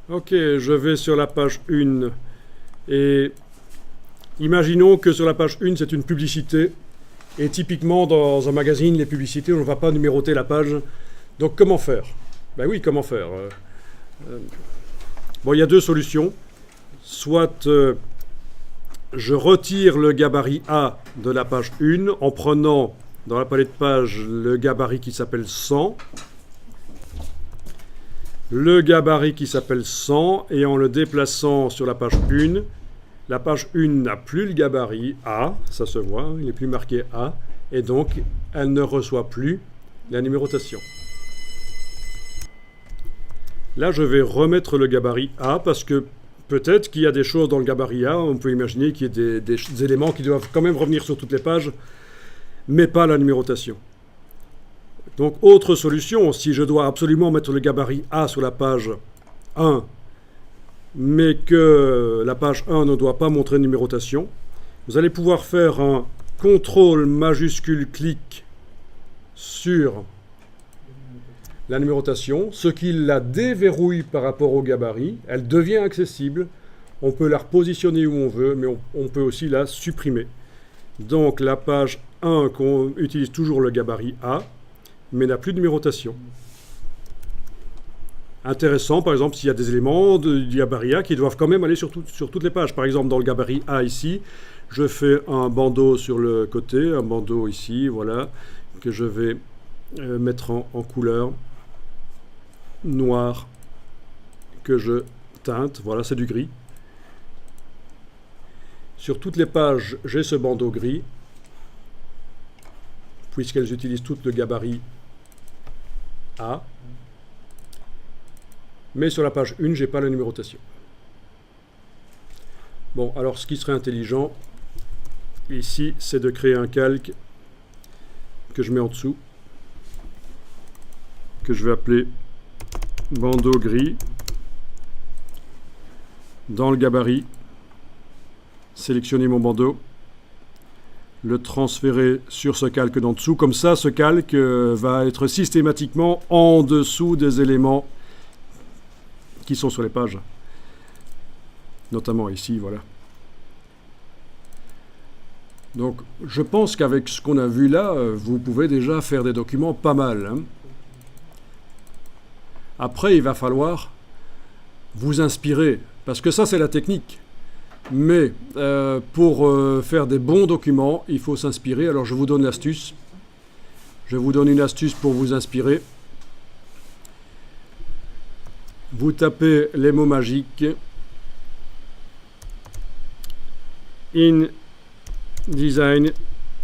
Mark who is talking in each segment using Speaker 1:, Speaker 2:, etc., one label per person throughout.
Speaker 1: Ok, je vais sur la page 1 et imaginons que sur la page 1 c'est une publicité et typiquement dans un magazine les publicités on ne va pas numéroter la page. Donc comment faire? Ben oui, comment faire? Bon, il y a deux solutions. Soit je retire le gabarit A de la page 1 en prenant dans la palette de page le gabarit qui s'appelle 100. Le gabarit qui s'appelle 100 et en le déplaçant sur la page 1, la page 1 n'a plus le gabarit A, ça se voit, il n'est plus marqué A, et donc elle ne reçoit plus la numérotation. Là, je vais remettre le gabarit A parce que peut-être qu'il y a des choses dans le gabarit A, on peut imaginer qu'il y ait des éléments qui doivent quand même revenir sur toutes les pages, mais pas la numérotation. Donc, autre solution, si je dois absolument mettre le gabarit A sur la page 1, mais que la page 1 ne doit pas montrer de numérotation, vous allez pouvoir faire un CTRL majuscule clic sur la numérotation, ce qui la déverrouille par rapport au gabarit. Elle devient accessible. On peut la repositionner où on veut, mais on peut aussi la supprimer. Donc, la page 1 qu'on utilise toujours le gabarit A, mais n'a plus de numérotation. Intéressant, par exemple, s'il y a des éléments du gabarit A qui doivent quand même aller sur toutes les pages. Par exemple, dans le gabarit A ici, je fais un bandeau sur le côté, un bandeau ici, voilà, que je vais mettre en couleur noire, que je teinte, voilà, c'est du gris. Sur toutes les pages, j'ai ce bandeau gris, puisqu'elles utilisent toutes le gabarit A. Mais sur la page 1, je n'ai pas la numérotation. Bon, alors ce qui serait intelligent, ici, c'est de créer un calque que je mets en dessous, que je vais appeler bandeau gris. Dans le gabarit, sélectionner mon bandeau, le transférer sur ce calque d'en dessous. Comme ça, ce calque va être systématiquement en dessous des éléments qui sont sur les pages. Notamment ici, voilà. Donc, je pense qu'avec ce qu'on a vu là, vous pouvez déjà faire des documents pas mal, hein. Après, il va falloir vous inspirer, parce que ça, c'est la technique. Mais pour faire des bons documents, il faut s'inspirer. Alors, je vous donne l'astuce. Je vous donne une astuce pour vous inspirer. Vous tapez les mots magiques InDesign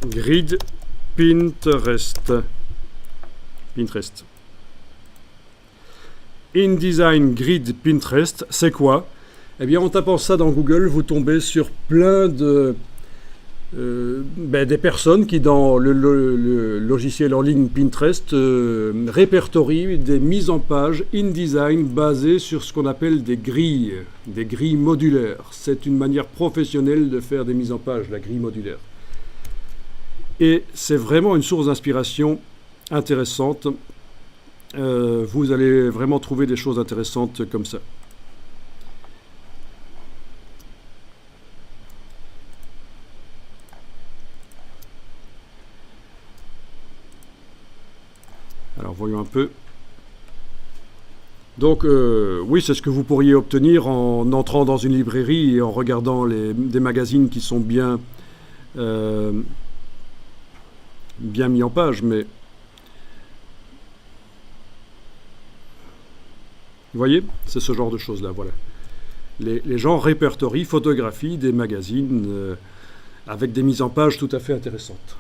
Speaker 1: Grid Pinterest. Pinterest. InDesign Grid Pinterest, c'est quoi? Eh bien, en tapant ça dans Google, vous tombez sur plein de des personnes qui, dans le logiciel en ligne Pinterest, répertorient des mises en page InDesign basées sur ce qu'on appelle des grilles modulaires. C'est une manière professionnelle de faire des mises en page, la grille modulaire. Et c'est vraiment une source d'inspiration intéressante. Vous allez vraiment trouver des choses intéressantes comme ça. Alors voyons un peu. Donc oui, c'est ce que vous pourriez obtenir en entrant dans une librairie et en regardant des magazines qui sont bien mis en page, mais vous voyez, c'est ce genre de choses-là, voilà. Les gens répertorient, photographient des magazines avec des mises en page tout à fait intéressantes.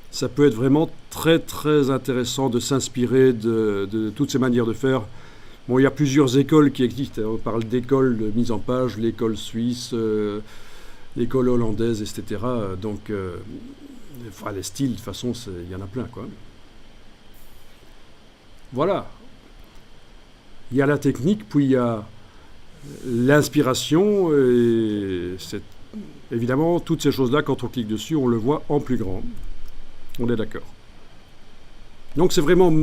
Speaker 1: Ça peut être vraiment très très intéressant de s'inspirer de toutes ces manières de faire. Bon, il y a plusieurs écoles qui existent. On parle d'écoles de mise en page, l'école suisse, l'école hollandaise, etc. Donc, enfin, les styles, de toute façon, il y en a plein, quoi. Voilà. Il y a la technique, puis il y a l'inspiration, et évidemment, toutes ces choses-là, quand on clique dessus, on le voit en plus grand. On est d'accord. Donc c'est vraiment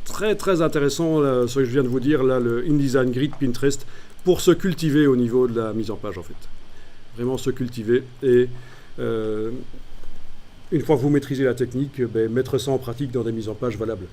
Speaker 1: très très intéressant, là, ce que je viens de vous dire, là, le InDesign Grid Pinterest, pour se cultiver au niveau de la mise en page en fait. Vraiment se cultiver et une fois que vous maîtrisez la technique, mettre ça en pratique dans des mises en page valables.